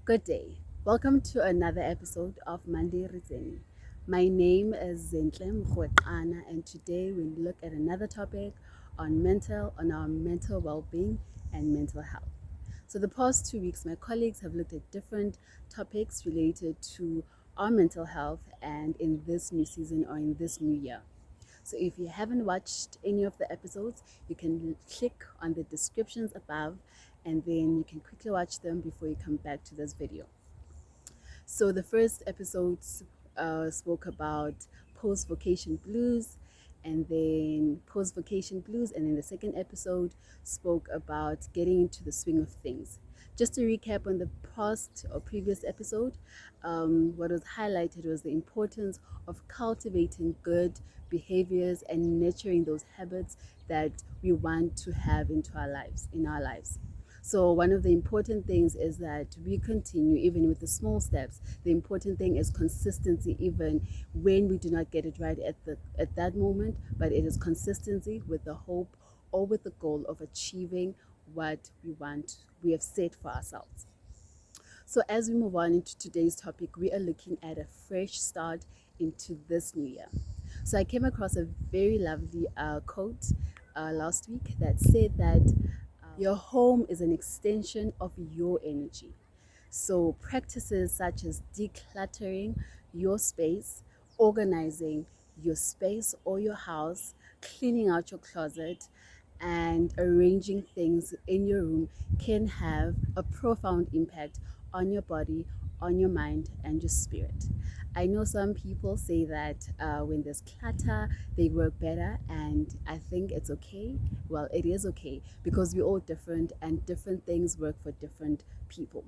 Good day. Welcome to another episode of Monday Tsene. My name is Zintle Mkrweqana, and today we look at another topic on our mental well-being and mental health. So the past 2 weeks, my colleagues have looked at different topics related to our mental health and in this new season or in this new year. So if you haven't watched any of the episodes, you can click on the descriptions above and then you can quickly watch them before you come back to this video. So the first episodes spoke about post-vacation blues and then the second episode spoke about getting into the swing of things. Just to recap on the past or previous episode, what was highlighted was the importance of cultivating good behaviors and nurturing those habits that we want to have in our lives. So one of the important things is that we continue even with the small steps. The important thing is consistency, even when we do not get it right at that moment, but it is consistency with the hope or with the goal of achieving what we have set for ourselves. So as we move on into today's topic, we are looking at a fresh start into this new year. So I came across a very lovely quote last week that said that your home is an extension of your energy. So practices such as decluttering your space, organizing your space or your house, cleaning out your closet, and arranging things in your room can have a profound impact on your body, on your mind, and your spirit. I know some people say that when there's clutter, they work better, and I think it's okay. Well, it is okay because we're all different, and different things work for different people.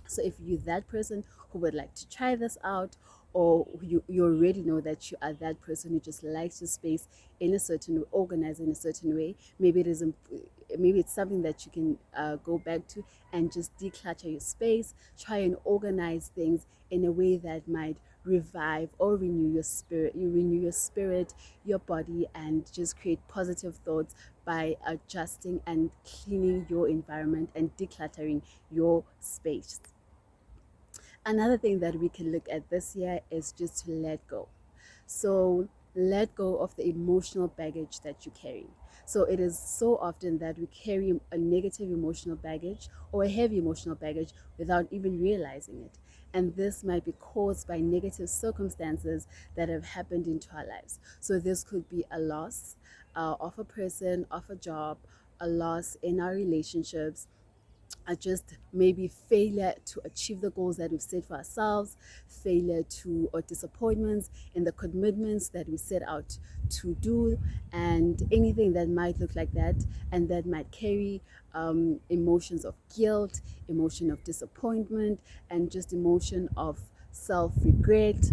So if you're that person who would like to try this out, or you already know that you are that person who just likes your space in a certain way, organized in a certain way, maybe it's something that you can go back to and just declutter your space, try and organize things in a way that might revive or renew your spirit, your body, and just create positive thoughts by adjusting and cleaning your environment and decluttering your space. Another thing that we can look at this year is just to let go. So let go of the emotional baggage that you carry. So it is so often that we carry a negative emotional baggage or a heavy emotional baggage without even realizing it. And this might be caused by negative circumstances that have happened into our lives. So this could be a loss of a person, of a job, a loss in our relationships, are just maybe failure to achieve the goals that we've set for ourselves, failure to or disappointments in the commitments that we set out to do, and anything that might look like that and that might carry emotions of guilt, emotion of disappointment, and just emotion of self-regret.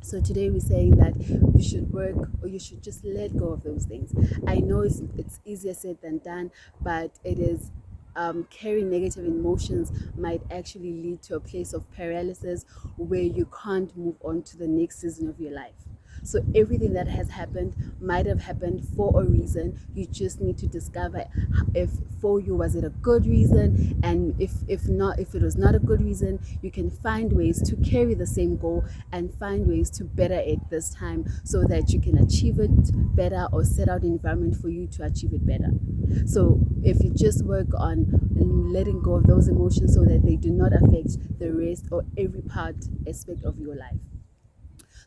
So today we're saying that you should work or you should just let go of those things. I know it's easier said than done, but it is carrying negative emotions might actually lead to a place of paralysis where you can't move on to the next season of your life. So everything that has happened might have happened for a reason. You just need to discover if for you was it a good reason, and if it was not a good reason, you can find ways to carry the same goal and find ways to better it this time so that you can achieve it better or set out an environment for you to achieve it better. So if you just work on letting go of those emotions so that they do not affect the rest or every aspect of your life.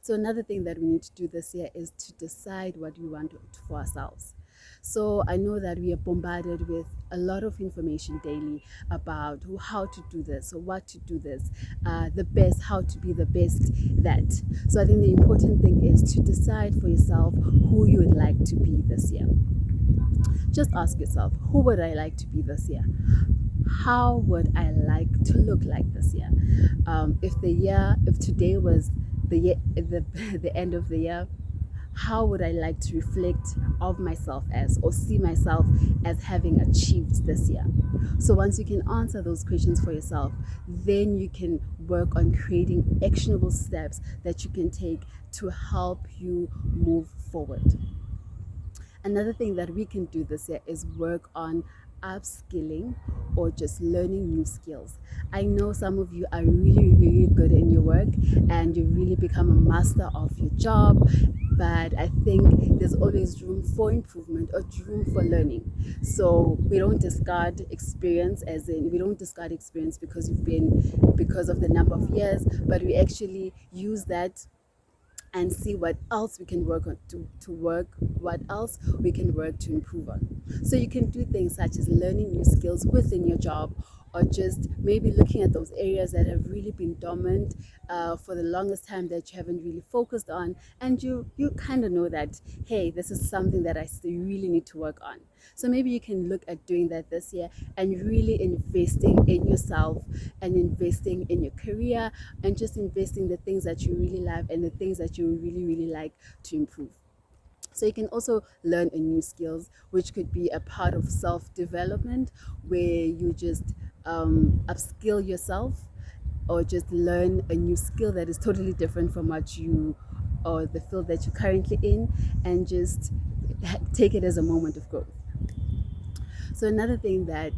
So another thing that we need to do this year is to decide what we want for ourselves. So I know that we are bombarded with a lot of information daily about how to do this or what to do this, how to be the best that. So I think the important thing is to decide for yourself who you would like to be this year. Just ask yourself, who would I like to be this year? How would I like to look like this year? If today was the end of the year, how would I like to reflect of myself as or see myself as having achieved this year? So once you can answer those questions for yourself, then you can work on creating actionable steps that you can take to help you move forward. Another thing that we can do this year is work on upskilling or just learning new skills. I know some of you are really, really good in your work and you really become a master of your job, but I think there's always room for improvement or room for learning. So we don't discard experience, as in we don't discard experience because of the number of years, but we actually use that and see what else we can work on what else we can work to improve on. So you can do things such as learning new skills within your job, or just maybe looking at those areas that have really been dormant for the longest time that you haven't really focused on, and you kind of know that, hey, this is something that I still really need to work on. So maybe you can look at doing that this year and really investing in yourself and investing in your career and just investing the things that you really love and the things that you really, really like to improve. So you can also learn a new skills, which could be a part of self-development, where you just upskill yourself or just learn a new skill that is totally different from what you or the field that you're currently in, and just take it as a moment of growth. So another thing that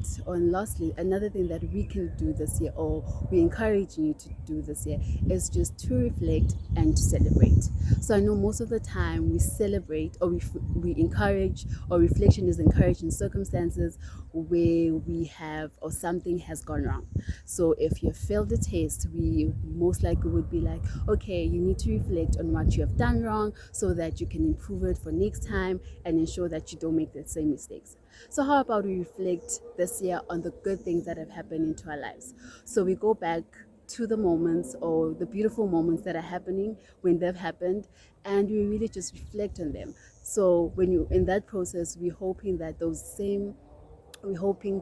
we can do this year, or we encourage you to do this year, is just to reflect and to celebrate. So I know most of the time we celebrate, or we encourage, or reflection is encouraged in circumstances where we have or something has gone wrong. So if you failed the test, we most likely would be like, okay, you need to reflect on what you have done wrong so that you can improve it for next time and ensure that you don't make the same mistakes. So how about we reflect this year on the good things that have happened into our lives? So we go back to the moments or the beautiful moments that are happening when they've happened, and we really just reflect on them. So when you in that process, we're hoping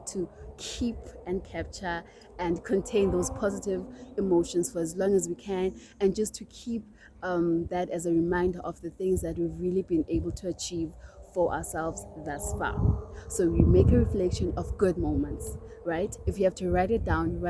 to keep and capture and contain those positive emotions for as long as we can, and just to keep that as a reminder of the things that we've really been able to achieve for ourselves thus far. So we make a reflection of good moments, right? If you have to write it down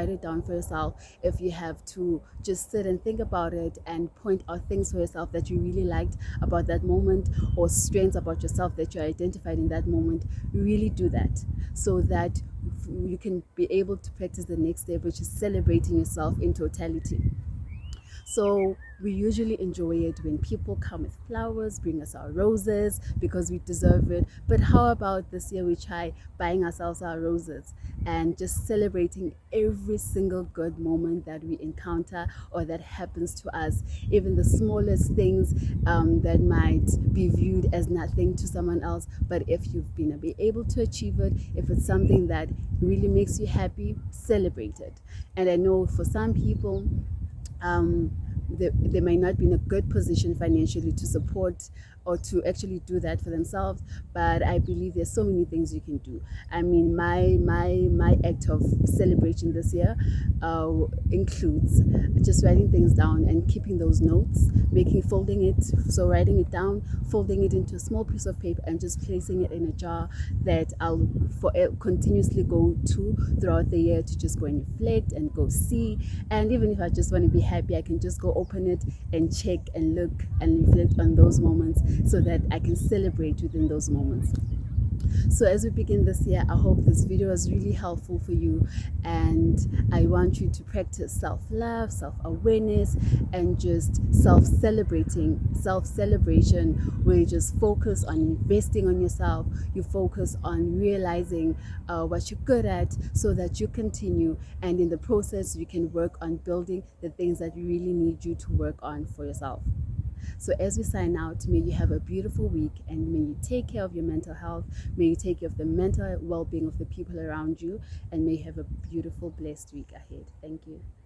for yourself. If you have to just sit and think about it and point out things for yourself that you really liked about that moment, or strengths about yourself that you identified in that moment, really do that, so that you can be able to practice the next step, which is celebrating yourself in totality. So we usually enjoy it when people come with flowers, bring us our roses because we deserve it. But how about this year we try buying ourselves our roses and just celebrating every single good moment that we encounter or that happens to us, even the smallest things that might be viewed as nothing to someone else. But if you've been able to achieve it, if it's something that really makes you happy, celebrate it. And I know for some people, um, they might not be in a good position financially to support or to actually do that for themselves, but I believe there's so many things you can do. I mean, my act of celebration this year includes just writing things down and keeping those notes, folding it, so writing it down, folding it into a small piece of paper, and just placing it in a jar that I'll continuously go to throughout the year, to just go and reflect and go see. And even if I just want to be happy, I can just go open it and check and look and reflect on those moments, so that I can celebrate within those moments. So as we begin this year, I hope this video was really helpful for you, and I want you to practice self-love, self-awareness, and just self-celebration, where you just focus on investing on yourself. You focus on realizing what you're good at, so that you continue, and in the process you can work on building the things that you really need you to work on for yourself. So as we sign out, may you have a beautiful week, and may you take care of your mental health. May you take care of the mental well-being of the people around you, and may you have a beautiful, blessed week ahead. Thank you.